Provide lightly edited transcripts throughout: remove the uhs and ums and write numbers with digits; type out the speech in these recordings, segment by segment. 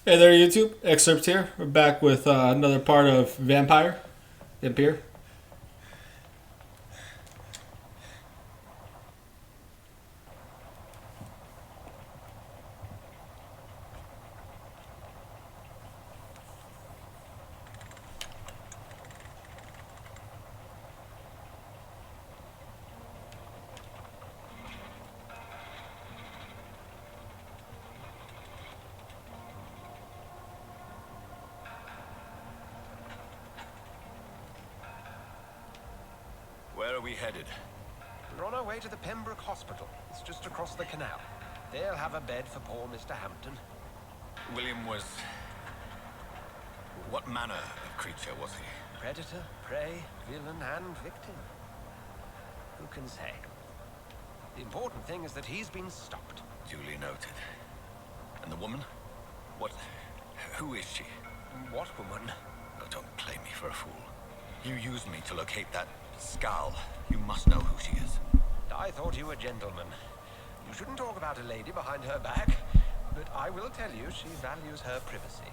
Hey there, YouTube. Excerpt here. We're back with another part of Vampyr. Where are we headed? We're on our way to the Pembroke Hospital. It's just across the canal. They'll have a bed for poor Mr. Hampton. William was... What manner of creature was he? Predator, prey, villain, and victim. Who can say? The important thing is that he's been stopped. Duly noted. And the woman? What... Who is she? What woman? Oh, don't play me for a fool. You used me to locate that skull. You must know who she is. I thought you a gentleman. You shouldn't talk about a lady behind her back, but I will tell you she values her privacy.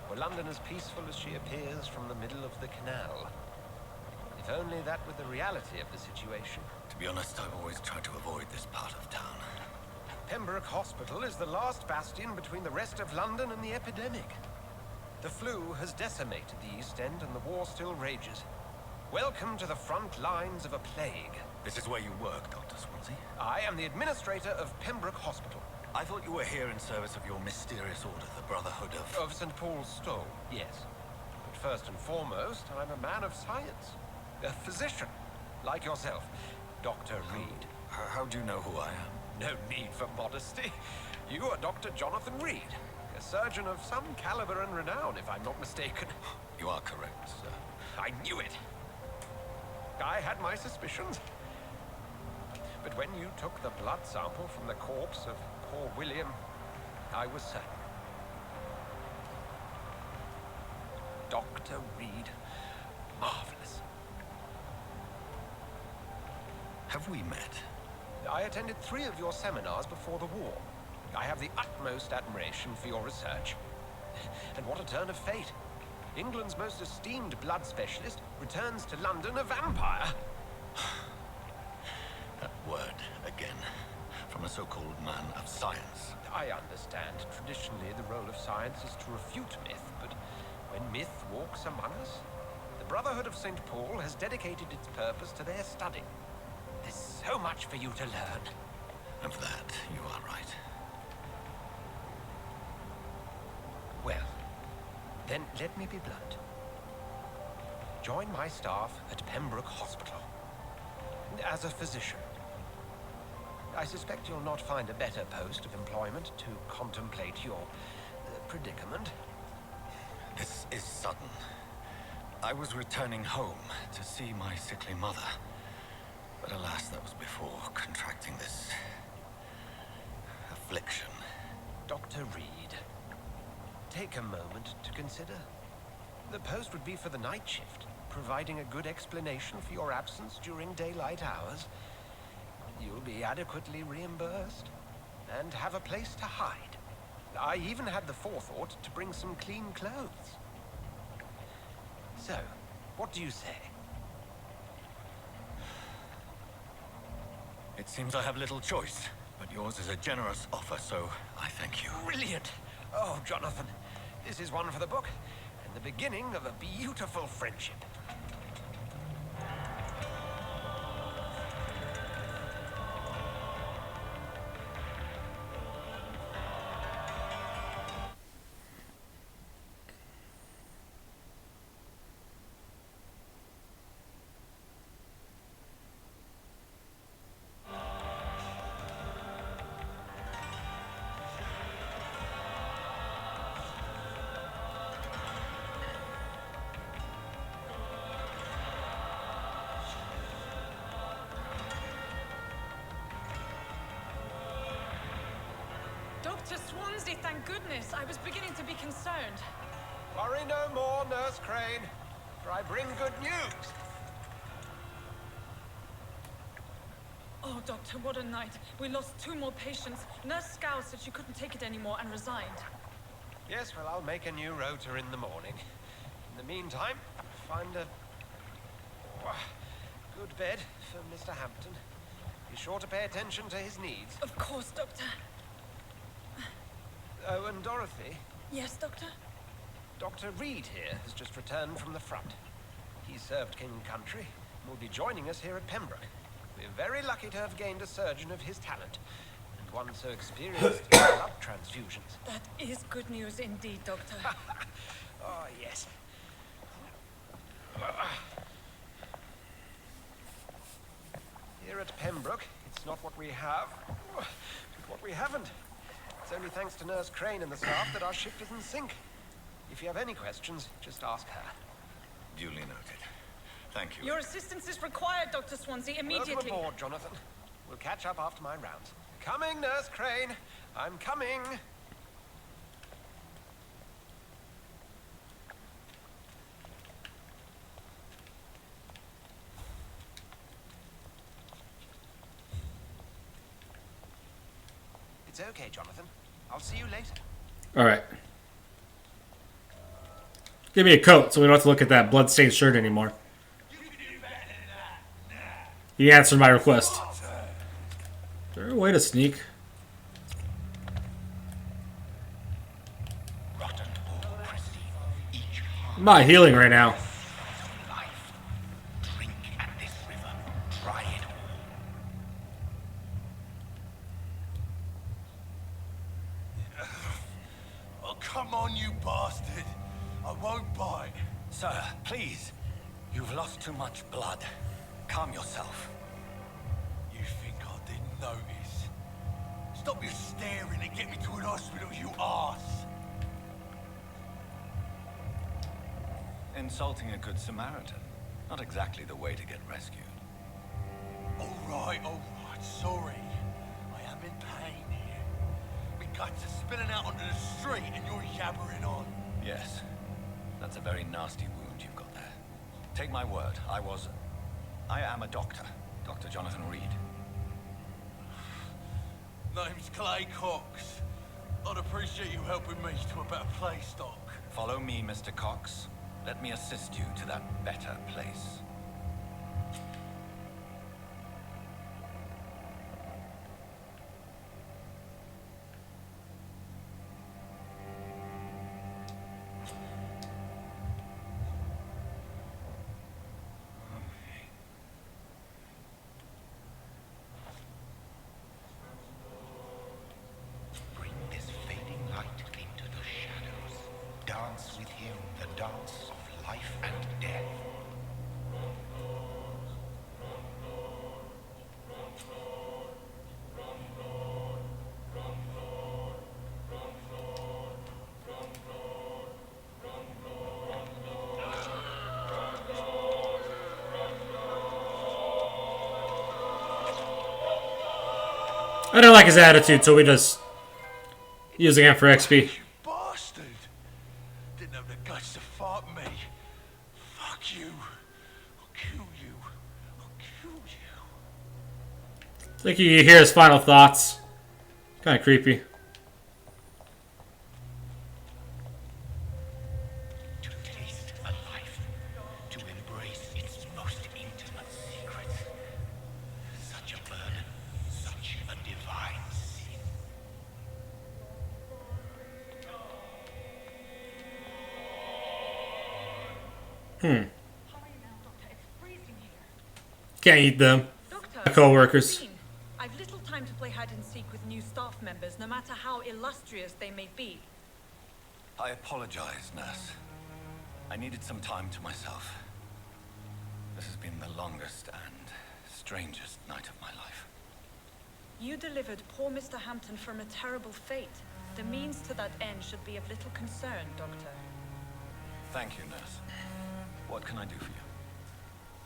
Were London as peaceful as she appears from the middle of the canal? If only that were the reality of the situation. To be honest, I've always tried to avoid this part of town. Pembroke Hospital is the last bastion between the rest of London and the epidemic. The flu has decimated the East End and the war still rages. Welcome to the front lines of a plague. This is where you work, Dr. Swansea? I am the administrator of Pembroke Hospital. I thought you were here in service of your mysterious order, the Brotherhood of... Of St. Paul's Stole, yes. But first and foremost, I'm a man of science. A physician, like yourself, Dr. Reed. How do you know who I am? No need for modesty. You are Dr. Jonathan Reed, a surgeon of some caliber and renown, if I'm not mistaken. You are correct, sir. I knew it. I had my suspicions. But when you took the blood sample from the corpse of poor William, I was certain. Dr. Reed. Marvelous. Have we met? I attended 3 of your seminars before the war. I have the utmost admiration for your research. And what a turn of fate. England's most esteemed blood specialist returns to London a vampire. That word, again, from a so-called man of science. I understand. Traditionally, the role of science is to refute myth, but when myth walks among us, the Brotherhood of St. Paul has dedicated its purpose to their study. There's so much for you to learn. And for that, you are right. Well, then let me be blunt. Join my staff at Pembroke Hospital. As a physician. I suspect you'll not find a better post of employment to contemplate your predicament. This is sudden. I was returning home to see my sickly mother. But alas, that was before contracting this... affliction. Dr. Reed, take a moment to consider. The post would be for the night shift, providing a good explanation for your absence during daylight hours. You'll be adequately reimbursed and have a place to hide. I even had the forethought to bring some clean clothes. So, what do you say? It seems I have little choice, but yours is a generous offer, so I thank you. Brilliant! Oh, Jonathan, this is one for the book, and the beginning of a beautiful friendship. Dr. Swansea, thank goodness. I was beginning to be concerned. Worry no more, Nurse Crane, for I bring good news. Oh, Doctor, what a night. We lost 2 more patients. Nurse Scow said she couldn't take it anymore and resigned. Yes, well, I'll make a new rota in the morning. In the meantime, find a good bed for Mr. Hampton. Be sure to pay attention to his needs. Of course, Doctor. Oh, and Dorothy, Yes, Doctor? Dr. Reed here has just returned from the front. He served King and Country and will be joining us here at Pembroke. We're very lucky to have gained a surgeon of his talent, and one so experienced in blood transfusions. That is good news indeed, Doctor. Oh, yes. Here at Pembroke, it's not what we have, but what we haven't. It's only thanks to Nurse Crane and the staff that our shift is in sync. If you have any questions, just ask her. Duly noted. Thank you. Your assistance is required, Dr. Swansea, immediately. Welcome aboard, Jonathan. We'll catch up after my rounds. Coming, Nurse Crane. I'm coming. It's okay, Jonathan. I'll see you later. All right. Give me a coat so we don't have to look at that bloodstained shirt anymore. He answered my request. Is there a way to sneak? I'm not healing right now. Drink at this river. Try it all. Oh, come on, you bastard. I won't bite. Sir, please. You've lost too much blood. Calm yourself. You think I didn't notice? Stop your staring and get me to an hospital, you arse. Insulting a good Samaritan. Not exactly the way to get rescued. All right, sorry. I am in pain here. My guts are spilling out onto the street and you're yabbering on. Yes. That's a very nasty wound you've got there. Take my word, I am a doctor. Dr. Jonathan Reed. Name's Clay Cox. I'd appreciate you helping me to a better place, Doc. Follow me, Mr. Cox. Let me assist you to that better place. Bring this fading light into the shadows. Dance with him the dance of life and death. I don't like his attitude, so we just using him for XP. You bastard! Didn't have the guts to fight me. Fuck you. I'll kill you. I'll kill you. I think you hear his final thoughts. Kind of creepy. To taste a life, to embrace its most intimate secrets. Such a burden, such a divine sin. Hurry now, Doctor. It's freezing here. Can't eat them. Doctor, My co-workers. Dean, I've little time to play hide and seek with new staff members, no matter how illustrious they may be. I apologize, nurse. I needed some time to myself. This has been the longest and strangest night of my life. You delivered poor Mr. Hampton from a terrible fate. The means to that end should be of little concern, Doctor. Thank you, nurse. What can I do for you?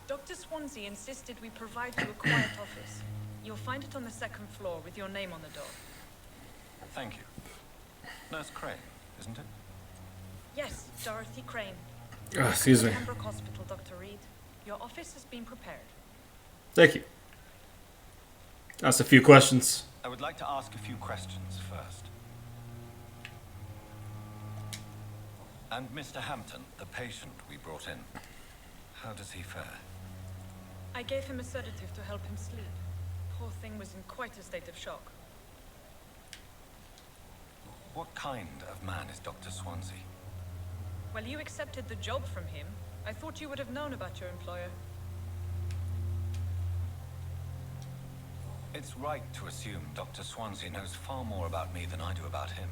Dr. Swansea insisted we provide you a quiet office. You'll find it on the 2nd floor with your name on the door. Thank you. Nurse Crane, isn't it? Yes, Dorothy Crane. Oh, excuse me. Pembroke Hospital, Dr. Reed. Your office has been prepared. Thank you. Ask a few questions. I would like to ask a few questions first. And Mr. Hampton, the patient we brought in, how does he fare? I gave him a sedative to help him sleep. Poor thing was in quite a state of shock. What kind of man is Dr. Swansea? Well, you accepted the job from him. I thought you would have known about your employer. It's right to assume Dr. Swansea knows far more about me than I do about him.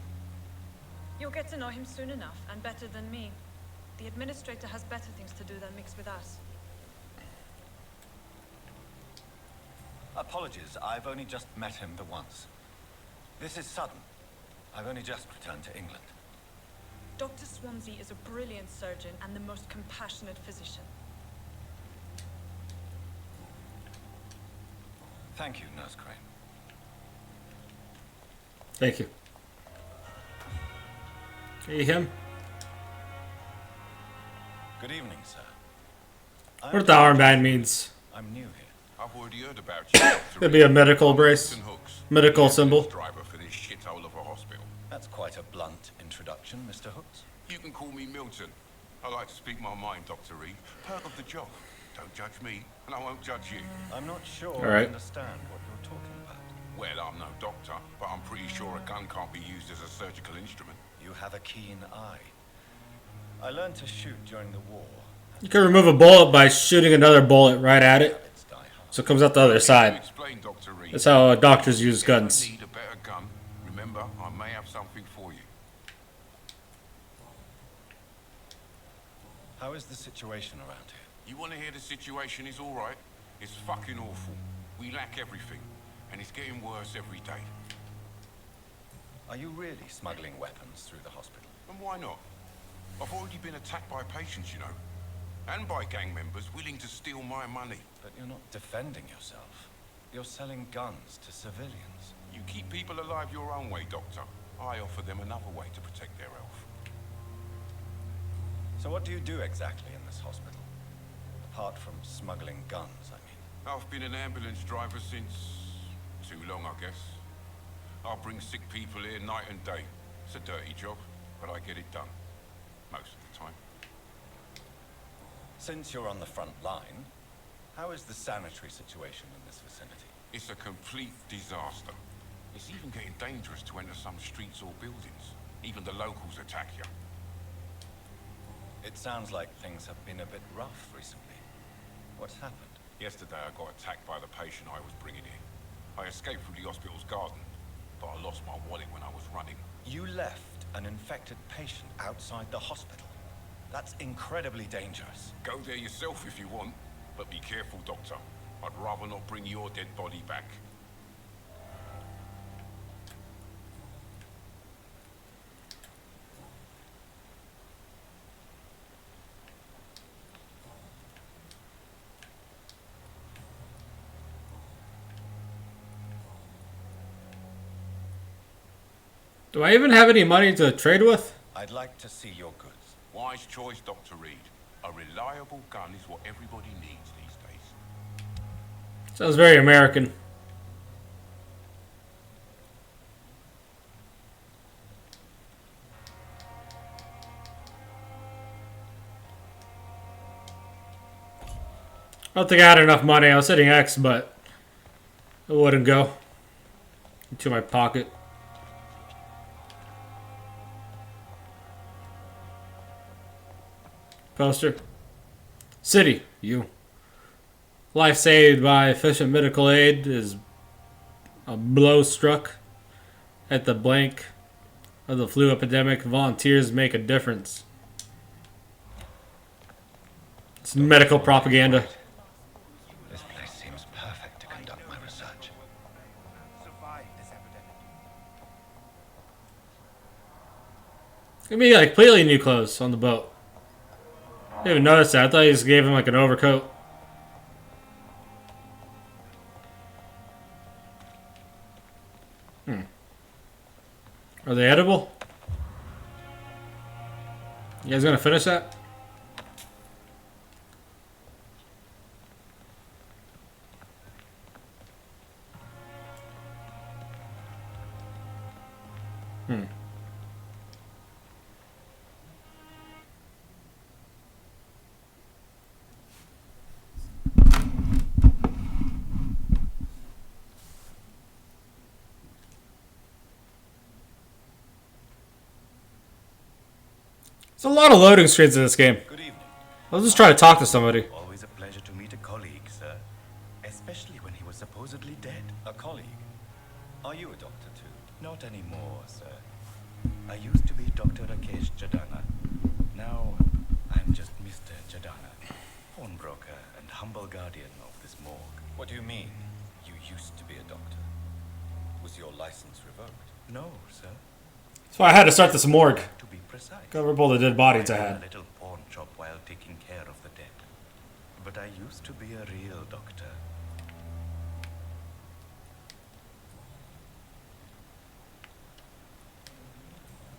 You'll get to know him soon enough, and better than me. The administrator has better things to do than mix with us. Apologies, I've only just met him the once. This is sudden. I've only just returned to England. Dr. Swansea is a brilliant surgeon and the most compassionate physician. Thank you, Nurse Crane. Thank you. Hey, him. Good evening, sir. What the armband means. I'm new here. I've already heard about you, Dr. Could be a medical brace. Reed. Hooks, Medical the symbol. ambulance driver for this shithole of a hospital. That's quite a blunt introduction, Mr. Hooks. You can call me Milton. I like to speak my mind, Dr. Reed. Perk of the job. Don't judge me, and I won't judge you. I'm not sure All right. I understand what you're talking about. Well, I'm no doctor, but I'm pretty sure a gun can't be used as a surgical instrument. You have a keen eye. I learned to shoot during the war. You can remove a bullet by shooting another bullet right at it, Habits die hard. so it comes out the other To side. explain, Dr. Reed. That's how doctors use If you guns. need a better gun, remember, I may have something for you. How is the situation around here? You want to hear the situation is all right? It's fucking awful. We lack everything, and it's getting worse every day. Are you really smuggling weapons through the hospital? And why not? I've already been attacked by patients, you know, and by gang members willing to steal my money. But you're not defending yourself. You're selling guns to civilians. You keep people alive your own way, Doctor. I offer them another way to protect their health. So what do you do exactly in this hospital? Apart from smuggling guns, I mean. I've been an ambulance driver since... too long, I guess. I'll bring sick people here night and day. It's a dirty job, but I get it done. Most of the time. Since you're on the front line, how is the sanitary situation in this vicinity? It's a complete disaster. It's even getting dangerous to enter some streets or buildings. Even the locals attack you. It sounds like things have been a bit rough recently. What's happened? Yesterday I got attacked by the patient I was bringing in. I escaped through the hospital's garden, but I lost my wallet when I was running. You left an infected patient outside the hospital. That's incredibly dangerous. Go there yourself if you want, but be careful, Doctor. I'd rather not bring your dead body back. Do I even have any money to trade with? I'd like to see your goods. Wise choice, Dr. Reed. A reliable gun is what everybody needs these days. Sounds very American. I don't think I had enough money. I was hitting X, but it wouldn't go into my pocket. Poster. City. You. Life saved by efficient medical aid is a blow struck at the blank of the flu epidemic. Volunteers make a difference. It's medical propaganda. This place seems perfect to conduct my research. Give me like completely new clothes on the boat. I didn't even notice that. I thought he just gave him like an overcoat. Are they edible? You guys gonna finish that? There's a lot of loading screens in this game. Good evening. I'll just try to talk to somebody. Always a pleasure to meet a colleague, sir. Especially when he was supposedly dead. A colleague? Are you a doctor too? Not anymore, sir. I used to be Dr. Rakesh Jadana. Now, I'm just Mr. Jadana. Pawnbroker and humble guardian of this morgue. What do you mean, you used to be a doctor? Was your license revoked? No, sir. So I had to start this morgue. To be precise. Cover up all the dead bodies I ran had. a little pawn shop while taking care of the dead. But I used to be a real doctor.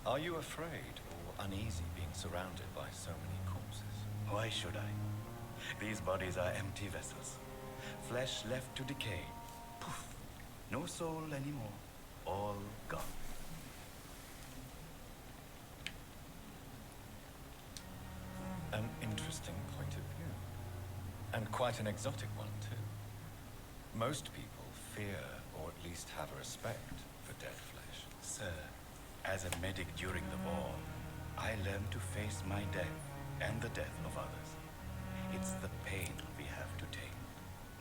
Are you afraid or uneasy being surrounded by so many corpses? Why should I? These bodies are empty vessels. Flesh left to decay. Poof. No soul anymore. All gone. An interesting point of view. And quite an exotic one, too. Most people fear, or at least have a respect, for dead flesh. Sir, as a medic during the war, I learned to face my death and the death of others. It's the pain we have to take,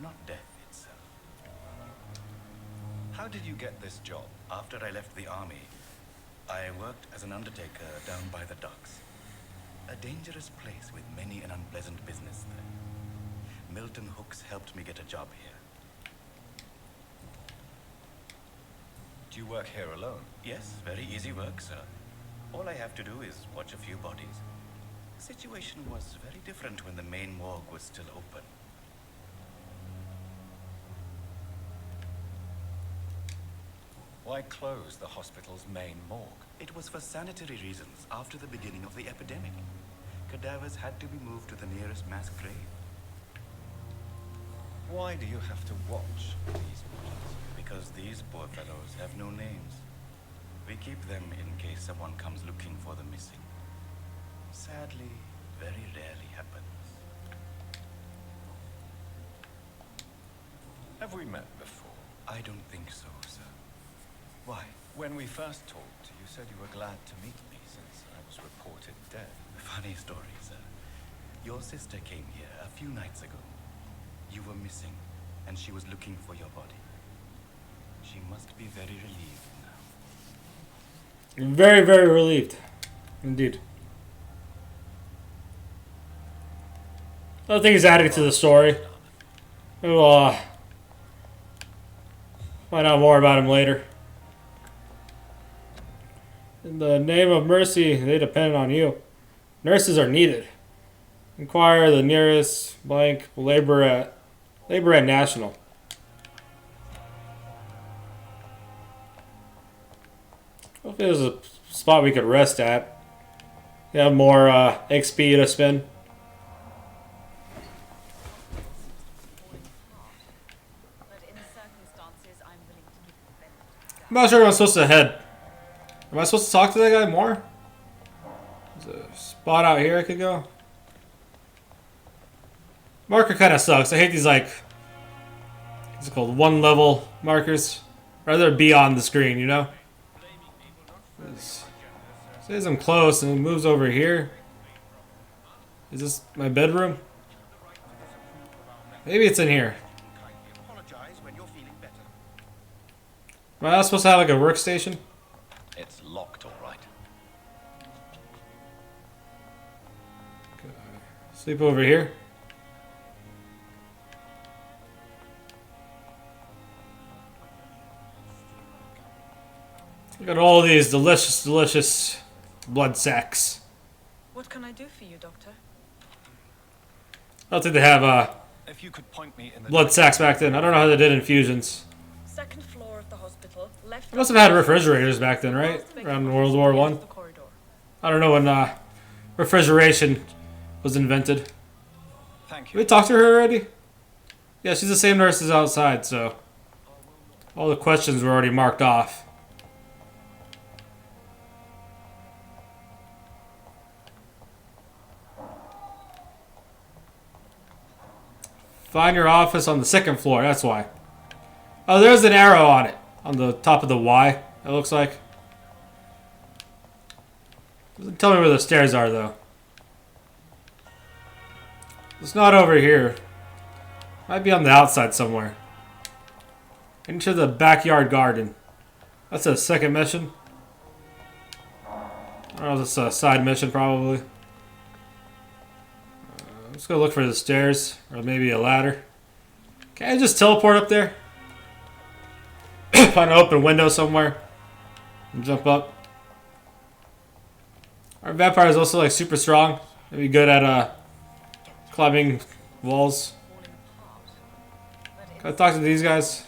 not death itself. How did you get this job? After I left the army, I worked as an undertaker down by the docks. A dangerous place with many an unpleasant business there. Milton Hooks helped me get a job here. Do you work here alone? Yes, very easy work, sir. All I have to do is watch a few bodies. The situation was very different when the main morgue was still open. Why close the hospital's main morgue? It was for sanitary reasons after the beginning of the epidemic. Cadavers had to be moved to the nearest mass grave. Why do you have to watch these bodies? Because these poor fellows have no names. We keep them in case someone comes looking for the missing. Sadly, very rarely happens. Have we met before? I don't think so, sir. Why? When we first talked, you said you were glad to meet me since I was reported dead. Funny story, sir. Your sister came here a few nights ago. You were missing, and she was looking for your body. She must be very relieved now. Very, very relieved. Indeed. Another thing he's adding to the story. We'll find out more about him later. In the name of mercy, they depend on you. Nurses are needed. Inquire the nearest blank labor at National. Hopefully there's a spot we could rest at. You have more XP to spend. But in circumstances, I'm willing to give the benefit of the doubt. I'm not sure where I'm supposed to head. Am I supposed to talk to that guy more? There's a spot out here I could go. Marker kind of sucks. I hate these, like, what's it called, one level markers. Rather be on the screen, you know? Says I'm close and it moves over here. Is this my bedroom? Maybe it's in here. Am I not supposed to have like a workstation? It's locked, all right. Sleep over here. Look at all these delicious, delicious blood sacks. What can I do for you, Doctor? I don't think they have If you could point me in the blood sacks back then. I don't know how they did infusions. Second floor of the hospital, left. They must have had refrigerators back then, right? Around World War I. The corridor. I don't know when refrigeration was invented. Thank Did you. we talk to her already? Yeah, she's the same nurse as outside, so all the questions were already marked off. Find your office on the second floor. That's why. Oh, there's an arrow on it. On the top of the Y, it looks like. Doesn't tell me where the stairs are, though. It's not over here. Might be on the outside somewhere. Into the backyard garden. That's a second mission. Or is this a side mission, probably? Let's go look for the stairs. Or maybe a ladder. Can I just teleport up there? Find an open window somewhere. And jump up. Our vampire is also like super strong. Maybe good at climbing walls. Can I talk to these guys?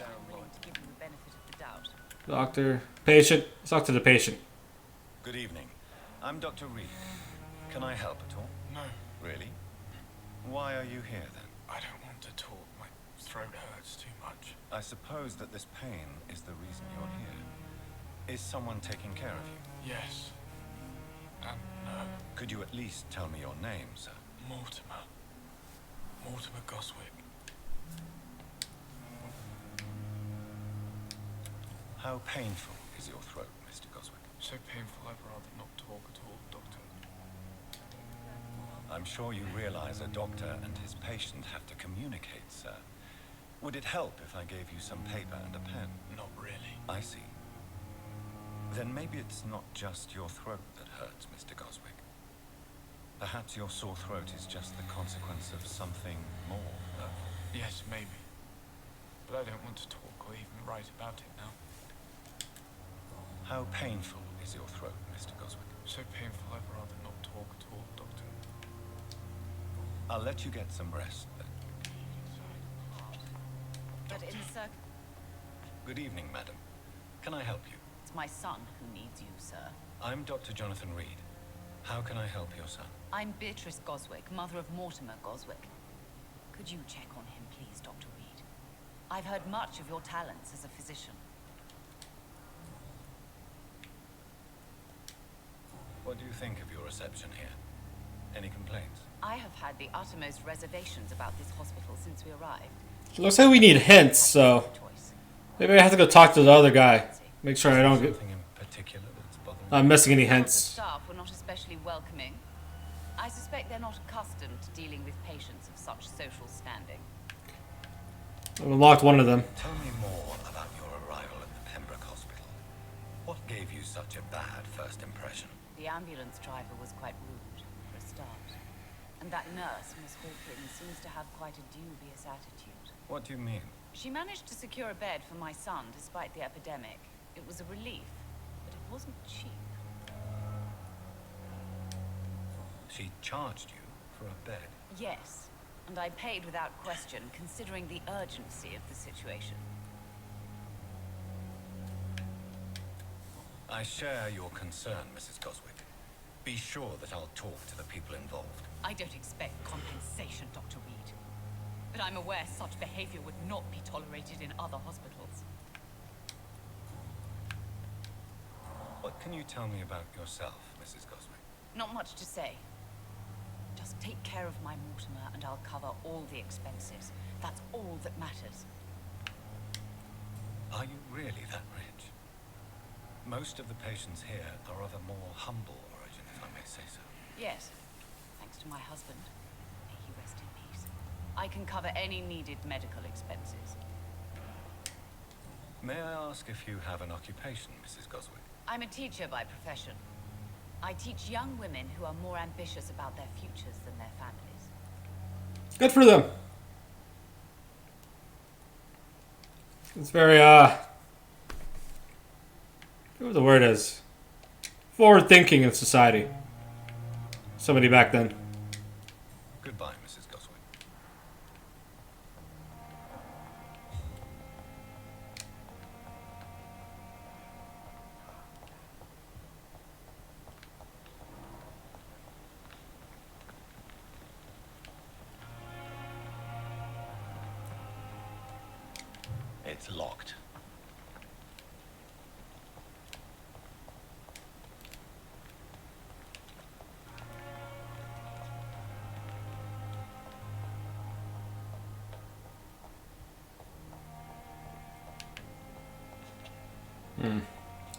Doctor, patient. Let's talk to the patient. Good evening. I'm Dr. Reed. Can I help at all? No, Really? Why are you here then? I don't want to talk. My throat hurts too much. I suppose that this pain is the reason you're here. Is someone taking care of you? Yes. And no. Could you at least tell me your name, sir? Mortimer. Mortimer Goswick. How painful is your throat, Mr. Goswick? So painful I'd rather not talk at all, Doctor. I'm sure you realize a doctor and his patient have to communicate, sir. Would it help if I gave you some paper and a pen? Not really. I see. Then maybe it's not just your throat that hurts, Mr. Goswick. Perhaps your sore throat is just the consequence of something more, though. Yes, maybe. But I don't want to talk or even write about it now. How painful is your throat, Mr. Goswick? So painful I'd rather not talk at all, Doctor. I'll let you get some rest, then. But in the Good evening, madam. Can I help you? it's my son who needs you, sir. I'm Dr. Jonathan Reed. How can I help your son? I'm Beatrice Goswick, mother of Mortimer Goswick. Could you check on him, please, Dr. Reed? I've heard much of your talents as a physician. What do you think of your reception here? Any complaints? I have had the uttermost reservations about this hospital since we arrived. Looks like we need hints, so Choice. maybe I have to go talk to the other guy. Make sure I don't get. Something in particular that's bothering I'm missing any The hints. staff were not especially welcoming. I suspect they're not accustomed to dealing with patients of such social standing. I've unlocked one of them. Tell me more about your arrival at the Pembroke Hospital. What gave you such a bad first impression? The ambulance driver was quite rude, for a start. And that nurse, Miss Hawkins, seems to have quite a dubious attitude. What do you mean? She managed to secure a bed for my son despite the epidemic. It was a relief, but it wasn't cheap. She charged you for a bed. Yes, and I paid without question, considering the urgency of the situation. I share your concern, Mrs. Goswick. Be sure that I'll talk to the people involved. I don't expect compensation, Dr. Reed. But I'm aware such behavior would not be tolerated in other hospitals. What can you tell me about yourself, Mrs. Goswick? Not much to say. Just take care of my Mortimer and I'll cover all the expenses. That's all that matters. Are you really that rich? Most of the patients here are of a more humble origin, if I may say so. Yes, thanks to my husband. May he rest in peace. I can cover any needed medical expenses. May I ask if you have an occupation, Mrs. Goswick? I'm a teacher by profession. I teach young women who are more ambitious about their futures than their families. Good for them. It's very, what the word is. Forward thinking in society. Somebody back then. Goodbye, Mrs. Goswick. It's locked.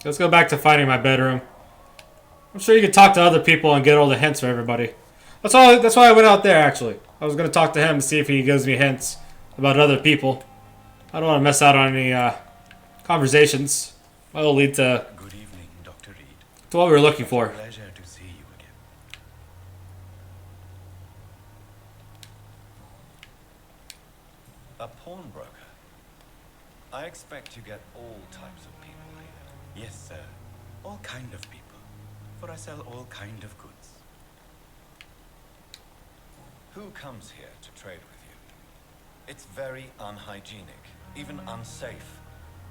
Let's go back to finding my bedroom. I'm sure you can talk to other people and get all the hints for everybody. That's why I went out there, actually. I was going to talk to him and see if he gives me hints about other people. I don't want to miss out on any conversations. That'll lead to Good evening, Dr. Reed. what we were looking for. Pleasure to see you again. A pawnbroker. I expect you get all types of people here. Yes, sir. All kind of people. For I sell all kind of goods. Who comes here to trade with you? It's very unhygienic, even unsafe.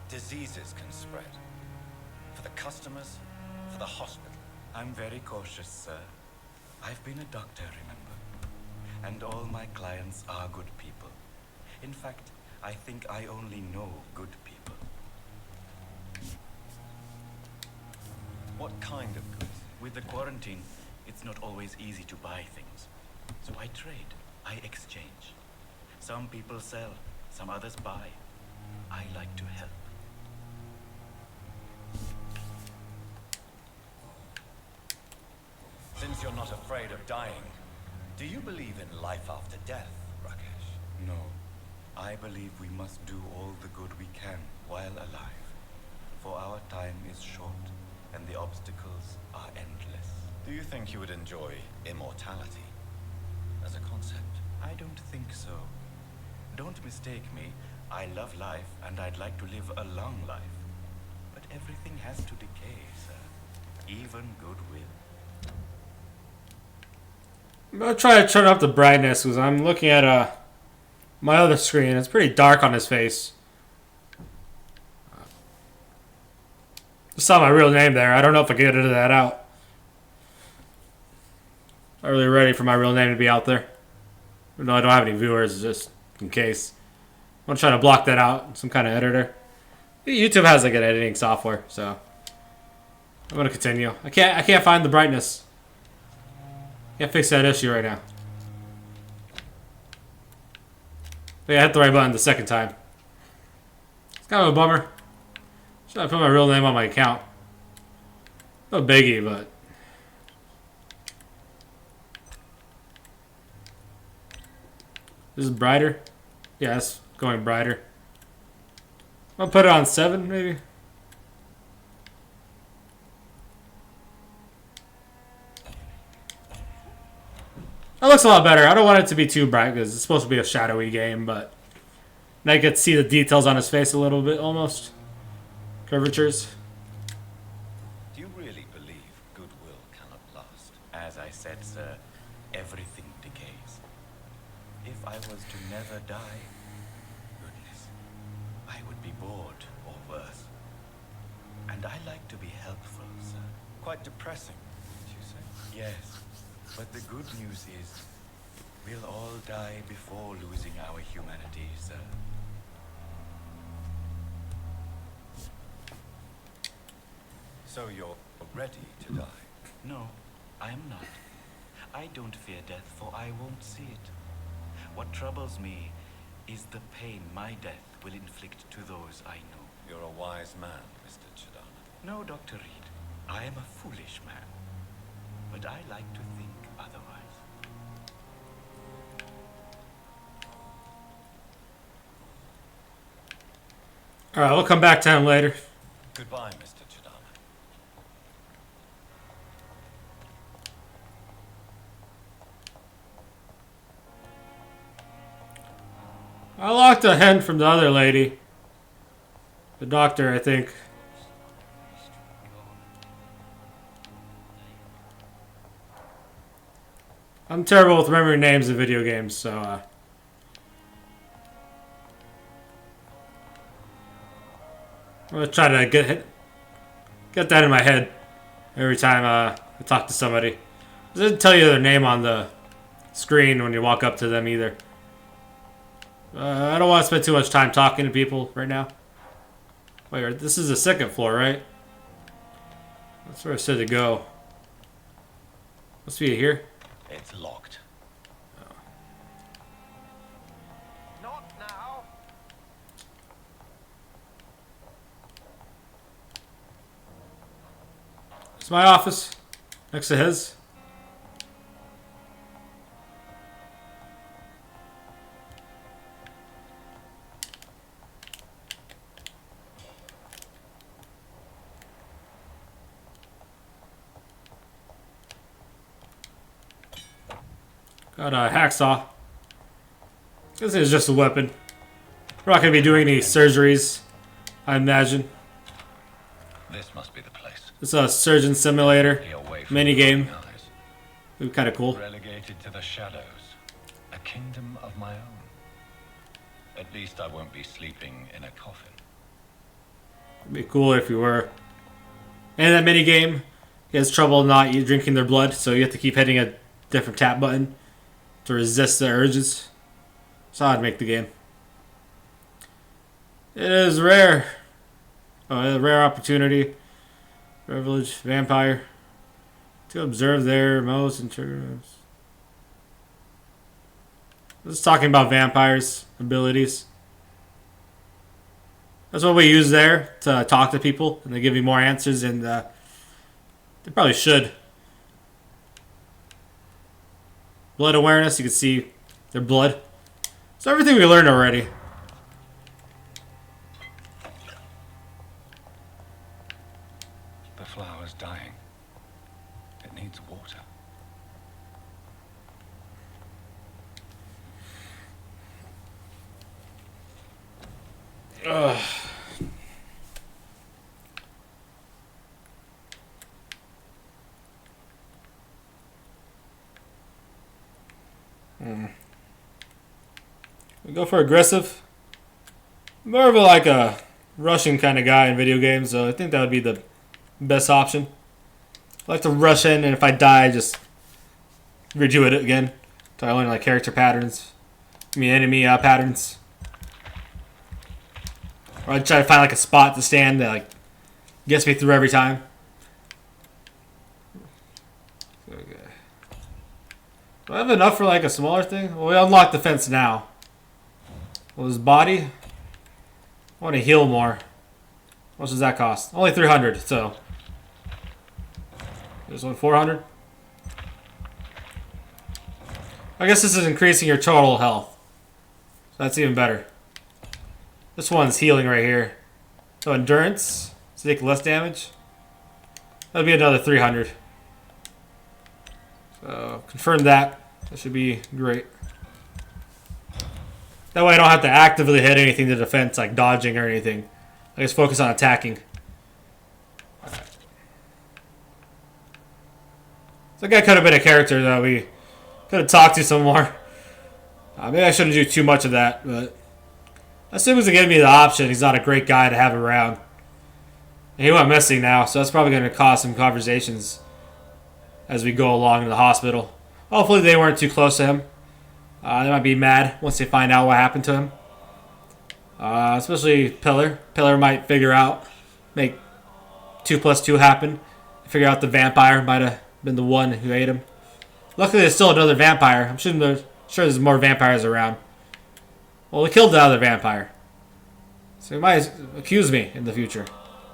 Diseases can spread. For the customers, for the hospital. I'm very cautious, sir. I've been a doctor, remember? And all my clients are good people. In fact, I think I only know good people. What kind of goods? With the quarantine, it's not always easy to buy things. So I trade, I exchange. Some people sell, some others buy. I like to help. Since you're not afraid of dying, do you believe in life after death, Rakesh? No. I believe we must do all the good we can while alive. For our time is short, and the obstacles are endless. Do you think you would enjoy immortality as a concept? I don't think so. Don't mistake me. I love life, and I'd like to live a long life. But everything has to decay, sir. Even goodwill. I'm going to try to turn up the brightness because I'm looking at my other screen. It's pretty dark on his face. Just saw my real name there. I don't know if I can edit that out. Not really ready for my real name to be out there. No, I don't have any viewers, just in case. I'm going to try to block that out. Some kind of editor. YouTube has like an editing software, so I'm going to continue. I can't find the brightness. Can't fix that issue right now. But yeah, I hit the right button the second time. It's kind of a bummer. Should I put my real name on my account? No biggie, but this is brighter. Yeah, it's going brighter. I'll put it on 7, maybe. That looks a lot better. I don't want it to be too bright because it's supposed to be a shadowy game, but I get to see the details on his face a little bit, almost. Curvatures. Do you really believe goodwill cannot last? As I said, sir, everything decays. If I was to never die, goodness, I would be bored or worse. And I like to be helpful, sir. Quite depressing, did you say? Yes. But the good news is, we'll all die before losing our humanity, sir. So you're ready to die? No, I am not. I don't fear death, for I won't see it. What troubles me is the pain my death will inflict to those I know. You're a wise man, Mr. Chidana. No, Dr. Reed. I am a foolish man. But I like to think otherwise. Alright, we'll come back to him later. Goodbye, Mr. Chidana. I locked a hint from the other lady. The doctor, I think. I'm terrible with remembering names in video games, so I'm gonna try to get that in my head every time I talk to somebody. It doesn't tell you their name on the screen when you walk up to them either. I don't want to spend too much time talking to people right now. Wait, this is the second floor, right? That's where I said to go. Must be here. It's locked. Not now. It's my office. Next to his. Got a hacksaw. This is just a weapon. We're not going to be doing any surgeries, I imagine. This must be the place. It's a surgeon simulator Be away from mini game. prying eyes. It would be kind of cool. Relegated to the shadows. A kingdom of my own. At least I won't be sleeping in a coffin. It'd be cool if you were. And that mini game, he has trouble not drinking their blood, so you have to keep hitting a different tap button to resist the urges. So I'd make the game. It is rare. Oh, a rare opportunity. Privilege, Vampyr. To observe their most intrigues. This is talking about vampires' abilities. That's what we use there to talk to people, and they give you more answers, and they probably should. Blood awareness, you can see their blood. So everything we learned already. The flower's dying. It needs water. We go for aggressive. More of a rushing kind of guy in video games, so I think that would be the best option. I like to rush in, and if I die, just redo it again. So I learn like character patterns. Enemy patterns. Or I try to find like a spot to stand that like gets me through every time. Okay. Do I have enough for like a smaller thing? Well, we unlock the fence now. Well, his body. I want to heal more. What does that cost? Only 300, so. There's one 400. I guess this is increasing your total health. So that's even better. This one's healing right here. So endurance. So take less damage. That'll be another 300. So confirm that. That should be great. That way I don't have to actively hit anything to defense, like dodging or anything. I just focus on attacking. Right. So that guy could have been a character that we could have talked to some more. Maybe I shouldn't do too much of that, but as soon as they give me the option, he's not a great guy to have around. And he went missing now, so that's probably going to cause some conversations as we go along to the hospital. Hopefully they weren't too close to him. They might be mad once they find out what happened to him. Especially Pillar. Pillar might figure out, make 2 + 2 happen. Figure out the vampire might have been the one who ate him. Luckily there's still another vampire. I'm sure there's more vampires around. Well, we killed the other vampire. So he might accuse me in the future.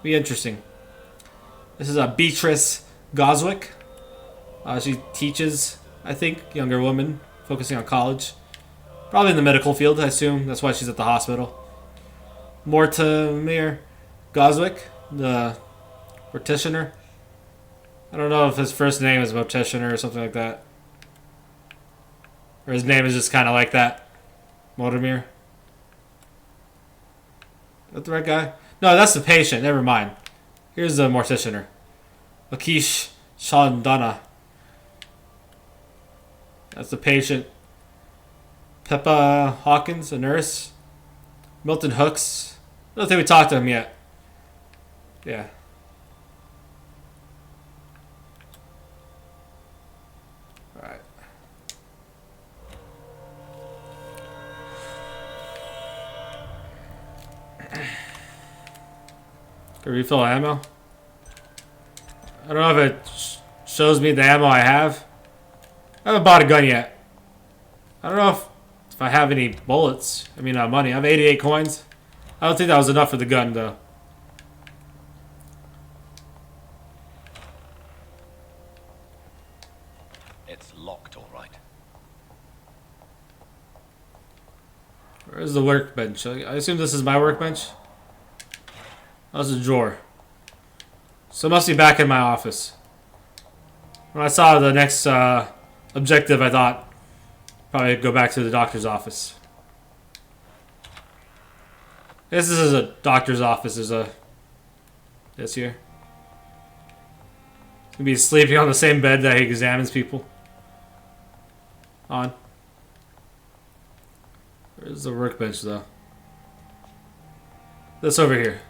Be interesting. This is a Beatrice Goswick. She teaches, I think, younger women, focusing on college. Probably in the medical field, I assume. That's why she's at the hospital. Mortimer Goswick, the morticianer. I don't know if his first name is morticianer or something like that. Or his name is just kind of like that. Mortimer. Is that the right guy? No, that's the patient. Never mind. Here's the morticianer. Akish Chandana. That's the patient. Peppa Hawkins, a nurse. Milton Hooks. I don't think we talked to him yet. Yeah. Alright. Can refill ammo? I don't know if it shows me the ammo I have. I haven't bought a gun yet. I don't know if I have any bullets. I mean, money. I have 88 coins. I don't think that was enough for the gun, though. It's locked, all right. Where's the workbench? I assume this is my workbench. That's a drawer. So it must be back in my office. When I saw the next objective, I thought probably go back to the doctor's office. This is a doctor's office. There's a this here. He's gonna be sleeping on the same bed that he examines people on. Where's the workbench though? This over here.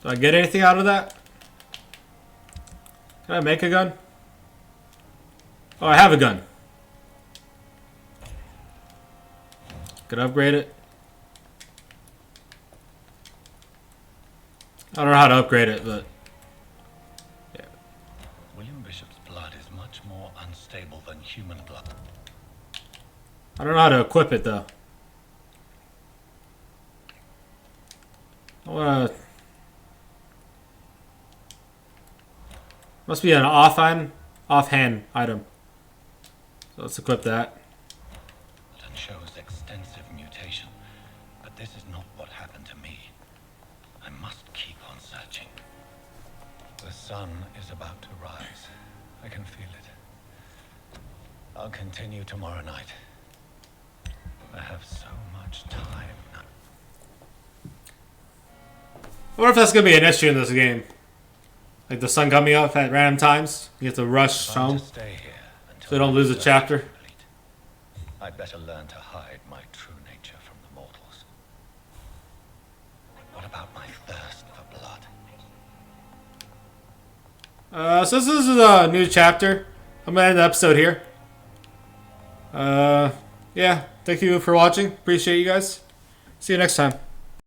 Do I get anything out of that? Can I make a gun? Oh, I have a gun. Could upgrade it. I don't know how to upgrade it, but yeah. William Bishop's blood is much more unstable than human blood. I don't know how to equip it though. I wanna. Must be an offhand item. So let's equip that. And shows extensive mutation, but this is not what happened to me. I must keep on searching. The sun is about to rise. I can feel it. I'll continue tomorrow night. I have so much time now. I wonder if that's gonna be an issue in this game. Like the sun coming up at random times. You have to rush home so you don't lose a chapter. I'd better learn to hide my true nature from the mortals. What about my thirst for blood? So this is a new chapter. I'm gonna end the episode here. Yeah, thank you for watching. Appreciate you guys. See you next time.